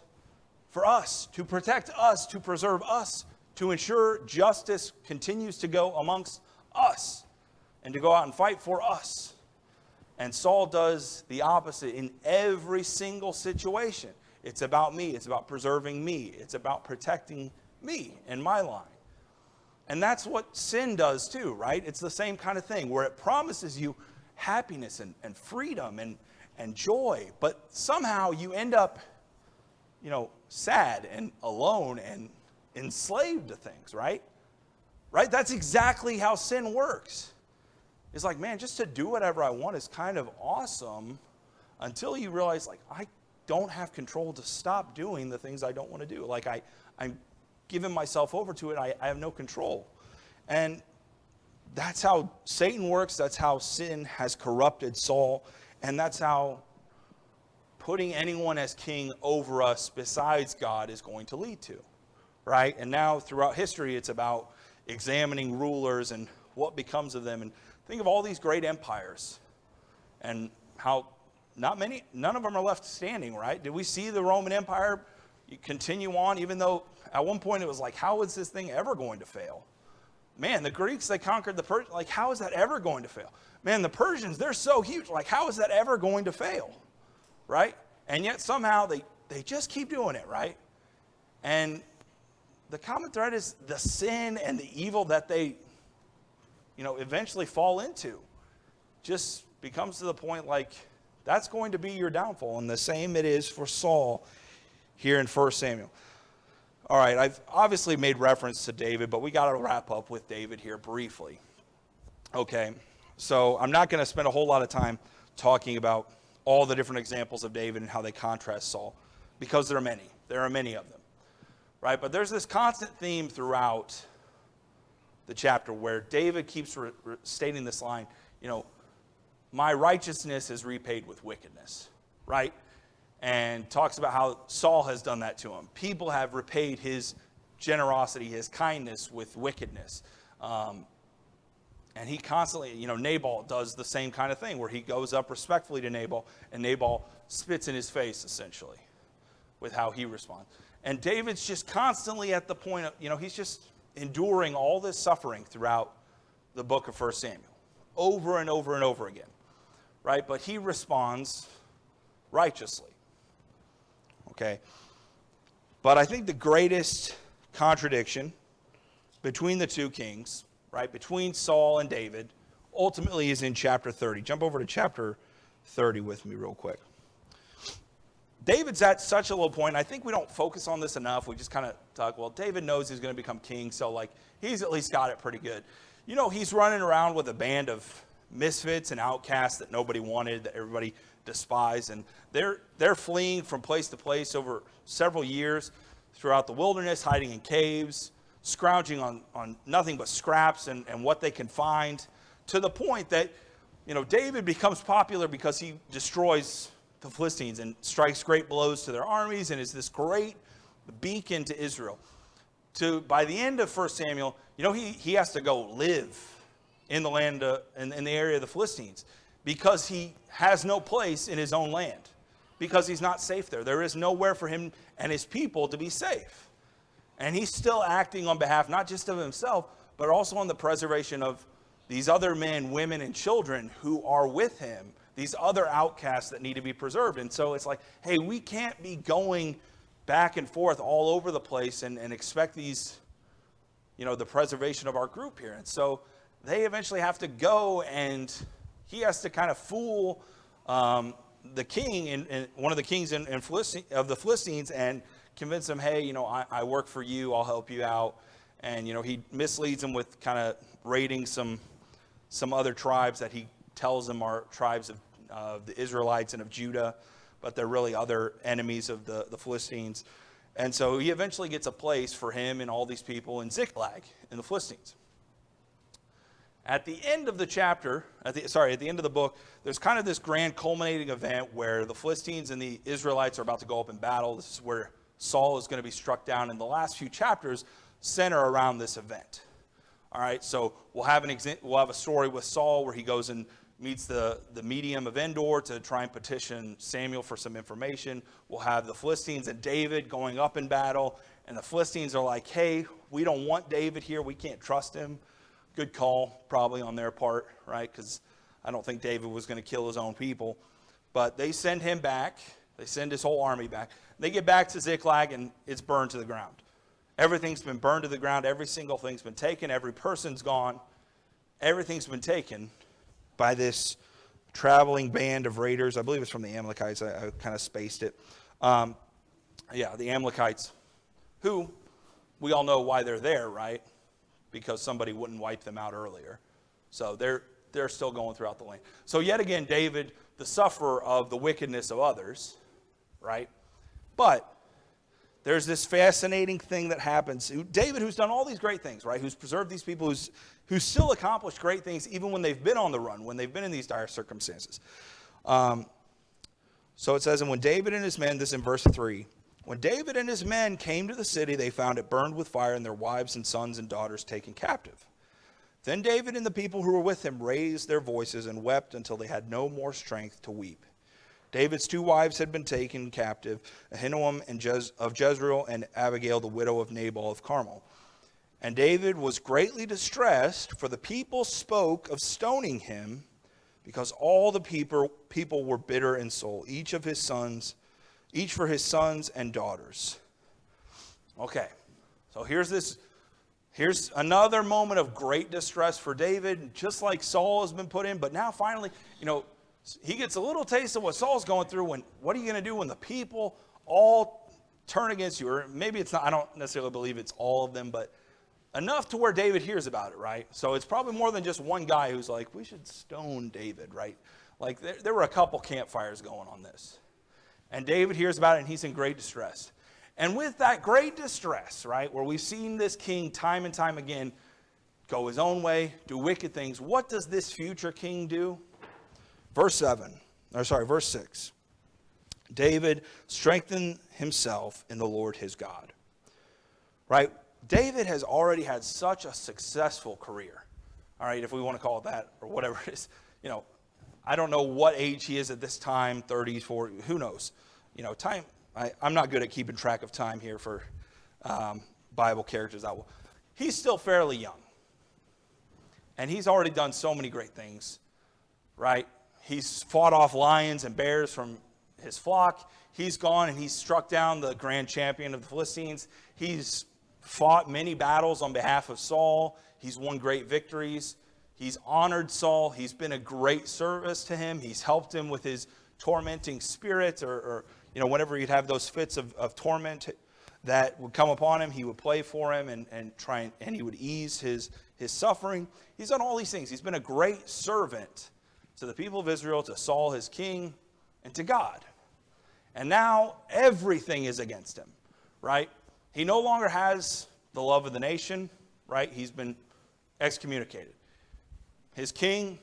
[SPEAKER 2] for us, to protect us, to preserve us, to ensure justice continues to go amongst us, and to go out and fight for us. And Saul does the opposite in every single situation. It's about me. It's about preserving me. It's about protecting me and my line. And that's what sin does too, right? It's the same kind of thing where it promises you happiness and freedom and joy. But somehow you end up, sad and alone and enslaved to things, right? Right? That's exactly how sin works. It's like, man, just to do whatever I want is kind of awesome until you realize, like, I don't have control to stop doing the things I don't want to do. Like, I'm giving myself over to it. I have no control. And that's how Satan works. That's how sin has corrupted Saul. And that's how putting anyone as king over us besides God is going to lead to, right? And now throughout history, it's about examining rulers and what becomes of them. And think of all these great empires and how none of them are left standing, right? Did we see the Roman Empire continue on, even though at one point it was like, how is this thing ever going to fail? Man, the Greeks, they conquered the Persians. Like, how is that ever going to fail? Man, the Persians, they're so huge. Like, how is that ever going to fail? Right? And yet somehow they just keep doing it, right? And the common thread is the sin and the evil that they eventually fall into just becomes to the point like that's going to be your downfall. And the same it is for Saul here in 1 Samuel. All right, I've obviously made reference to David, but we got to wrap up with David here briefly. Okay, so I'm not going to spend a whole lot of time talking about all the different examples of David and how they contrast Saul, because there are many. There are many of them, right? But there's this constant theme throughout the chapter where David keeps stating this line, my righteousness is repaid with wickedness, right? And talks about how Saul has done that to him. People have repaid his generosity, his kindness with wickedness. And he constantly, Nabal does the same kind of thing where he goes up respectfully to Nabal and Nabal spits in his face essentially with how he responds. And David's just constantly at the point of, he's just enduring all this suffering throughout the book of 1 Samuel over and over and over again, right? But he responds righteously, okay? But I think the greatest contradiction between the two kings, right, between Saul and David, ultimately is in chapter 30. Jump over to chapter 30 with me real quick. David's at such a low point. I think we don't focus on this enough. We just kind of talk, well, David knows he's going to become king, so he's at least got it pretty good. He's running around with a band of misfits and outcasts that nobody wanted, that everybody despised, and they're fleeing from place to place over several years throughout the wilderness, hiding in caves, scrounging on nothing but scraps and what they can find, to the point that, David becomes popular because he destroys the Philistines and strikes great blows to their armies and is this great beacon to Israel. By the end of 1 Samuel, he has to go live in the land, in the area of the Philistines, because he has no place in his own land, because he's not safe there. There is nowhere for him and his people to be safe. And he's still acting on behalf, not just of himself, but also on the preservation of these other men, women, and children who are with him, these other outcasts that need to be preserved. And so it's like, hey, we can't be going back and forth all over the place and expect these, the preservation of our group here. And so they eventually have to go, and he has to kind of fool the king, and one of the kings of the Philistines, and convince him, hey, I work for you, I'll help you out. And, he misleads him with kind of raiding some other tribes that he tells them are tribes of the Israelites and of Judah, but they're really other enemies of the Philistines. And so he eventually gets a place for him and all these people in Ziklag in the Philistines. At the end of the chapter, at the end of the book, there's kind of this grand culminating event where the Philistines and the Israelites are about to go up in battle. This is where Saul is going to be struck down, and the last few chapters center around this event. All right, so we'll have a story with Saul where he goes and meets the medium of Endor to try and petition Samuel for some information. We'll have the Philistines and David going up in battle, and the Philistines are like, hey, we don't want David here. We can't trust him. Good call, probably on their part, right? Because I don't think David was going to kill his own people. But they send him back. They send his whole army back. They get back to Ziklag, and it's burned to the ground. Everything's been burned to the ground. Every single thing's been taken. Every person's gone. Everything's been taken by this traveling band of raiders. I believe it's from the Amalekites. I kind of spaced it. The Amalekites, who we all know why they're there, right? Because somebody wouldn't wipe them out earlier. So they're still going throughout the land. So yet again, David, the sufferer of the wickedness of others, right? But there's this fascinating thing that happens. David, who's done all these great things, right? Who's preserved these people, who's still accomplished great things even when they've been on the run, when they've been in these dire circumstances. So it says, and when David and his men, this is in verse 3, when David and his men came to the city, they found it burned with fire and their wives and sons and daughters taken captive. Then David and the people who were with him raised their voices and wept until they had no more strength to weep. David's 2 wives had been taken captive, Ahinoam of Jezreel and Abigail, the widow of Nabal of Carmel. And David was greatly distressed, for the people spoke of stoning him, because all the people were bitter in soul, each for his sons and daughters. Okay, so here's another moment of great distress for David, just like Saul has been put in, but now finally, he gets a little taste of what Saul's going through. What are you going to do when the people all turn against you? Or maybe it's not, I don't necessarily believe it's all of them, but enough to where David hears about it, right? So it's probably more than just one guy who's like, we should stone David, right? Like there were a couple campfires going on this. And David hears about it, and he's in great distress. And with that great distress, right, where we've seen this king time and time again go his own way, do wicked things, what does this future king do? Verse 6. David strengthened himself in the Lord his God. Right? David has already had such a successful career. All right, if we want to call it that, or whatever it is. I don't know what age he is at this time, 30s, 40s, who knows? Time, I'm not good at keeping track of time here for Bible characters. He's still fairly young. And he's already done so many great things, right? He's fought off lions and bears from his flock. He's gone and he's struck down the grand champion of the Philistines. He's fought many battles on behalf of Saul. He's won great victories. He's honored Saul. He's been a great service to him. He's helped him with his tormenting spirit, or whenever he'd have those fits of torment that would come upon him, he would play for him and he would ease his suffering. He's done all these things. He's been a great servant to the people of Israel, to Saul, his king, and to God. And now everything is against him, right? He no longer has the love of the nation, right? He's been excommunicated. His king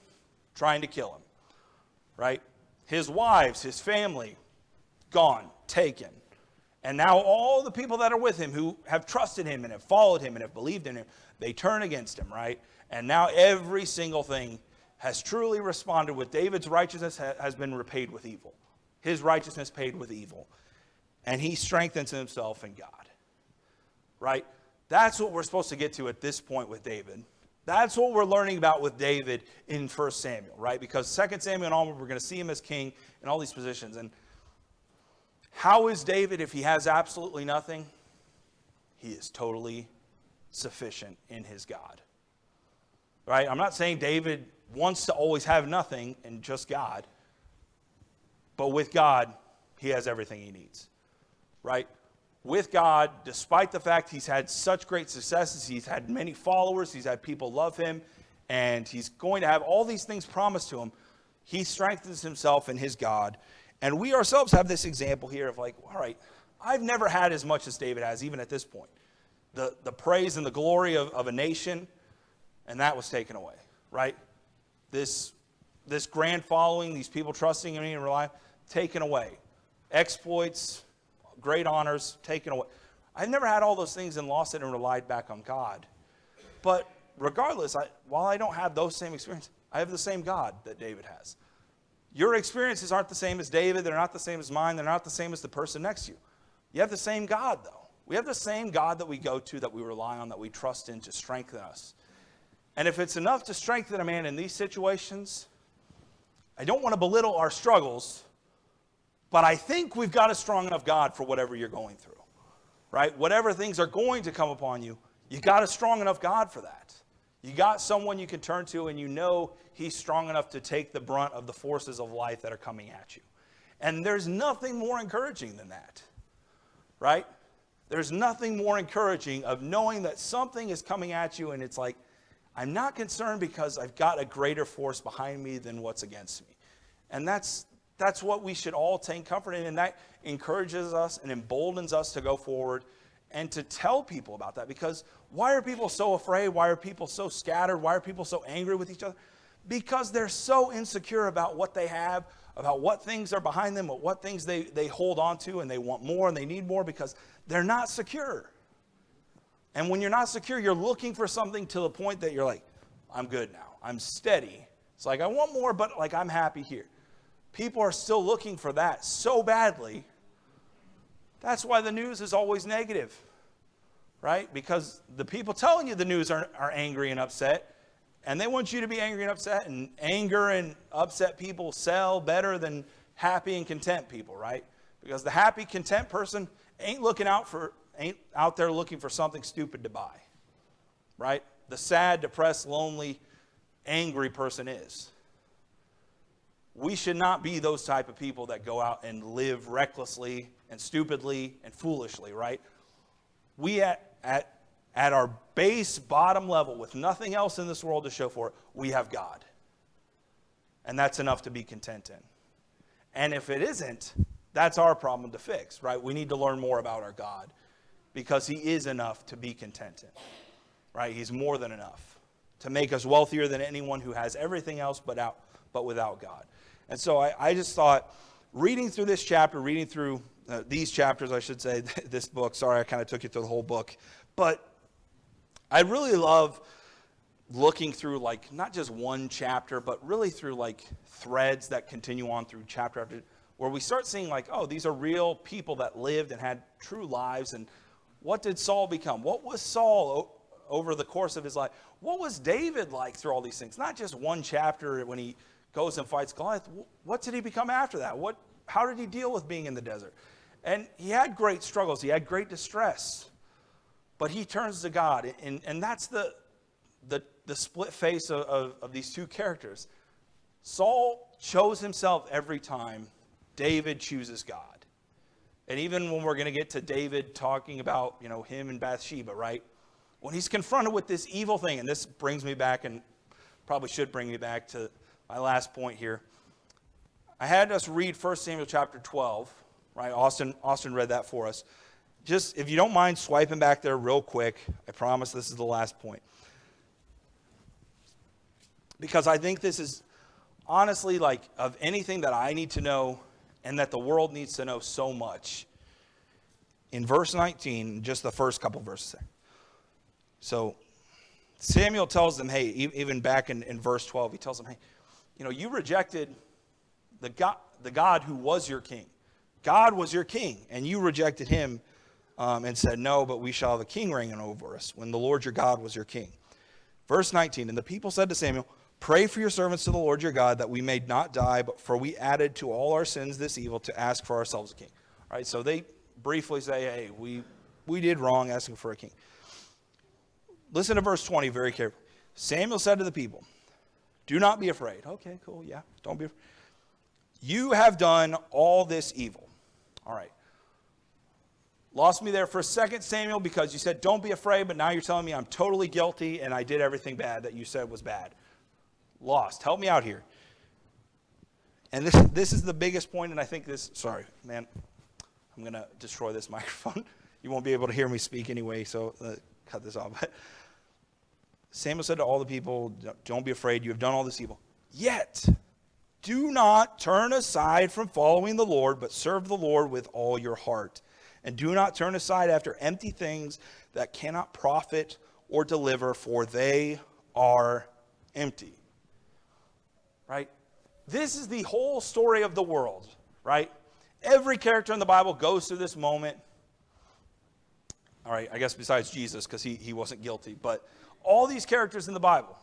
[SPEAKER 2] trying to kill him, right? His wives, his family, gone, taken. And now all the people that are with him who have trusted him and have followed him and have believed in him, they turn against him, right? And now every single thing has truly responded with David's righteousness has been repaid with evil. His righteousness paid with evil. And he strengthens himself in God, right? That's what we're supposed to get to at this point with David. That's what we're learning about with David in 1 Samuel, right? Because 2 Samuel and onward, we're going to see him as king in all these positions. And how is David if he has absolutely nothing? He is totally sufficient in his God, right? I'm not saying David wants to always have nothing and just God. But with God, he has everything he needs, right? With God, despite the fact he's had such great successes, he's had many followers, he's had people love him, and he's going to have all these things promised to him, he strengthens himself in his God. And we ourselves have this example here of like, all right, I've never had as much as David has, even at this point. The praise and the glory of a nation, and that was taken away, right? This grand following, these people trusting in me and relying, taken away. Exploits, great honors, taken away. I've never had all those things and lost it and relied back on God. But regardless, while I don't have those same experiences, I have the same God that David has. Your experiences aren't the same as David. They're not the same as mine. They're not the same as the person next to you. You have the same God, though. We have the same God that we go to, that we rely on, that we trust in to strengthen us. And if it's enough to strengthen a man in these situations, I don't want to belittle our struggles, but I think we've got a strong enough God for whatever you're going through, right? Whatever things are going to come upon you, you got a strong enough God for that. You got someone you can turn to, and you know he's strong enough to take the brunt of the forces of life that are coming at you. And there's nothing more encouraging than that, right? There's nothing more encouraging of knowing that something is coming at you, and it's like, I'm not concerned because I've got a greater force behind me than what's against me. And that's what we should all take comfort in, and that encourages us and emboldens us to go forward and to tell people about that. Because why are people so afraid? Why are people so scattered? Why are people so angry with each other? Because they're so insecure about what they have, about what things are behind them, what things they hold on to, and they want more and they need more because they're not secure. And when you're not secure, you're looking for something to the point that you're like, I'm good now. I'm steady. It's like, I want more, but like I'm happy here. People are still looking for that so badly. That's why the news is always negative, right? Because the people telling you the news are angry and upset, and they want you to be angry and upset, and anger and upset people sell better than happy and content people, right? Because the happy, content person ain't out there looking for something stupid to buy, right? The sad, depressed, lonely, angry person is. We should not be those type of people that go out and live recklessly and stupidly and foolishly, right? We at our base bottom level, with nothing else in this world to show for it, we have God. And that's enough to be content in. And if it isn't, that's our problem to fix, right? We need to learn more about our God, because he is enough to be content in, right? He's more than enough to make us wealthier than anyone who has everything else but without God. And so I just thought, reading through this chapter, reading through these chapters, I should say, this book. Sorry, I kind of took you through the whole book. But I really love looking through, like, not just one chapter, but really through, like, threads that continue on through chapter after, where we start seeing, like, oh, these are real people that lived and had true lives. And what did Saul become? What was Saul over the course of his life? What was David like through all these things? Not just one chapter when he goes and fights Goliath. What did he become after that? How did he deal with being in the desert? And he had great struggles. He had great distress. But he turns to God. And that's the split face of these two characters. Saul chose himself every time. David chooses God. And even when we're going to get to David talking about, him and Bathsheba, right? When he's confronted with this evil thing, and this brings me back, and probably should bring me back to my last point here. I had us read 1 Samuel chapter 12, right? Austin read that for us. Just, if you don't mind swiping back there real quick, I promise this is the last point. Because I think this is honestly, like, of anything that I need to know and that the world needs to know so much. In verse 19, just the first couple verses there. So Samuel tells them, hey, even back in verse 12, he tells them, hey, you rejected the God who was your king. God was your king, and you rejected him and said, no, but we shall have a king reigning over us, when the Lord your God was your king. Verse 19, and the people said to Samuel, pray for your servants to the Lord your God, that we may not die, but for we added to all our sins this evil to ask for ourselves a king. All right, so they briefly say, hey, we did wrong asking for a king. Listen to verse 20 very carefully. Samuel said to the people, do not be afraid. Okay, cool, yeah, don't be afraid. You have done all this evil. All right. Lost me there for a second, Samuel, because you said don't be afraid, but now you're telling me I'm totally guilty and I did everything bad that you said was bad. Lost. Help me out here. And this is the biggest point, and I think this, sorry, man, I'm going to destroy this microphone. You won't be able to hear me speak anyway, so cut this off. But Samuel said to all the people, don't be afraid, you have done all this evil. Yet, do not turn aside from following the Lord, but serve the Lord with all your heart. And do not turn aside after empty things that cannot profit or deliver, for they are empty. Right? This is the whole story of the world, right? Every character in the Bible goes through this moment. All right, I guess besides Jesus, because he wasn't guilty. But all these characters in the Bible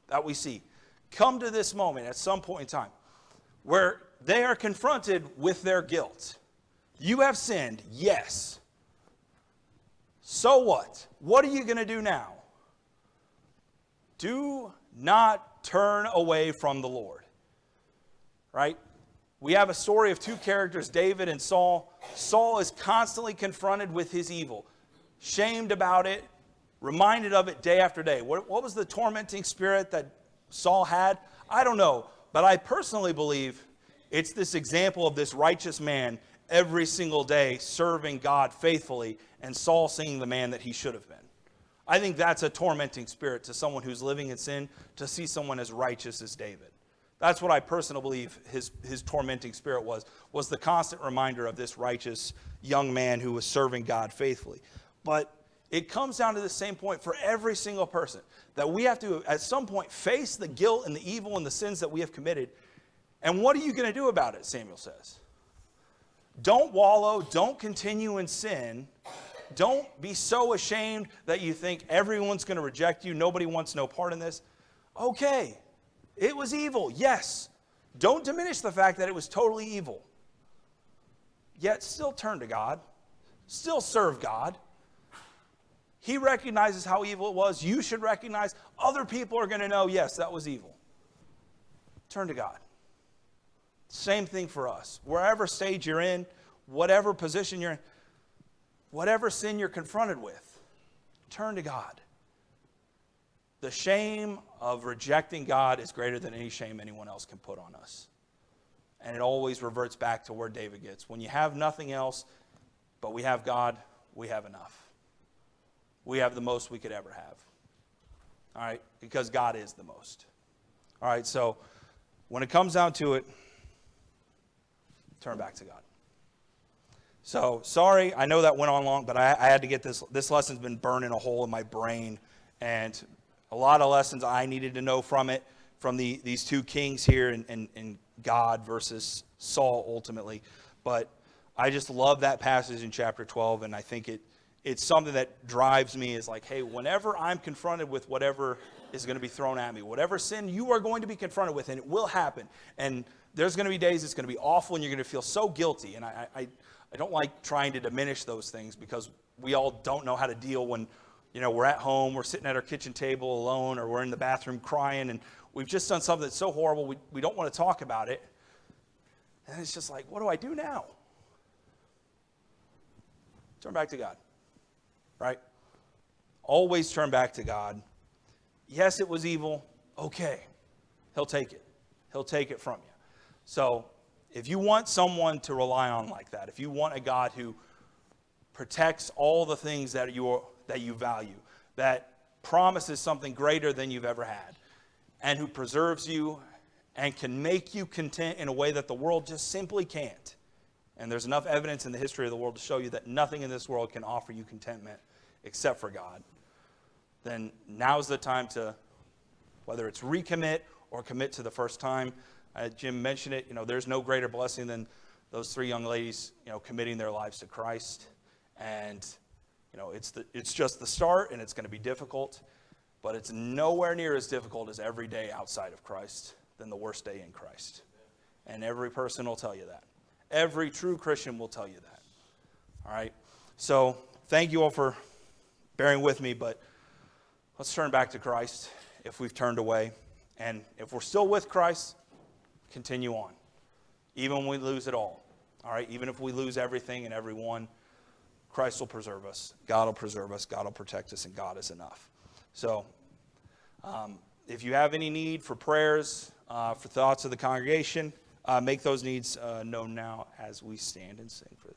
[SPEAKER 2] that we see come to this moment at some point in time where they are confronted with their guilt. You have sinned, yes. So what? What are you going to do now? Do not turn away from the Lord. Right? We have a story of two characters, David and Saul. Saul is constantly confronted with his evil, shamed about it, reminded of it day after day. What was the tormenting spirit that Saul had? I don't know, but I personally believe it's this example of this righteous man every single day serving God faithfully, and Saul seeing the man that he should have been. I think that's a tormenting spirit to someone who's living in sin, to see someone as righteous as David. That's what I personally believe his tormenting spirit was the constant reminder of this righteous young man who was serving God faithfully. But it comes down to the same point for every single person, that we have to, at some point, face the guilt and the evil and the sins that we have committed. And what are you going to do about it, Samuel says? Don't wallow, don't continue in sin. Don't be so ashamed that you think everyone's going to reject you, nobody wants no part in this. Okay, it was evil, yes. Don't diminish the fact that it was totally evil. Yet still turn to God, still serve God. He recognizes how evil it was. You should recognize. Other people are going to know, yes, that was evil. Turn to God. Same thing for us. Wherever stage you're in, whatever position you're in, whatever sin you're confronted with, turn to God. The shame of rejecting God is greater than any shame anyone else can put on us. And it always reverts back to where David gets. When you have nothing else, but we have God, we have enough. We have the most we could ever have. All right? Because God is the most. All right, so when it comes down to it, turn back to God. So, sorry, I know that went on long, but I had to get this. This lesson's been burning a hole in my brain, and a lot of lessons I needed to know from it, from these two kings here and God versus Saul ultimately. But I just love that passage in chapter 12, and I think it's something that drives me is like, hey, whenever I'm confronted with whatever is going to be thrown at me, whatever sin you are going to be confronted with, and it will happen, and there's going to be days it's going to be awful, and you're going to feel so guilty, and I don't like trying to diminish those things because we all don't know how to deal when, we're at home, we're sitting at our kitchen table alone, or we're in the bathroom crying, and we've just done something that's so horrible, we don't want to talk about it. And it's just like, what do I do now? Turn back to God, right? Always turn back to God. Yes, it was evil. Okay. He'll take it. He'll take it from you. So if you want someone to rely on like that, if you want a God who protects all the things that you value, that promises something greater than you've ever had, and who preserves you and can make you content in a way that the world just simply can't. And there's enough evidence in the history of the world to show you that nothing in this world can offer you contentment except for God. Then now's the time to, whether it's recommit or commit to the first time. Jim mentioned it, there's no greater blessing than those three young ladies, committing their lives to Christ. And, it's just the start, and it's going to be difficult. But it's nowhere near as difficult as every day outside of Christ than the worst day in Christ. And every person will tell you that. Every true Christian will tell you that. All right? So thank you all for bearing with me, but let's turn back to Christ if we've turned away. And if we're still with Christ, continue on. Even when we lose it all. All right? Even if we lose everything and everyone, Christ will preserve us. God will preserve us. God will protect us, and God is enough. So if you have any need for prayers, for thoughts of the congregation, make those needs known now as we stand and sing for them.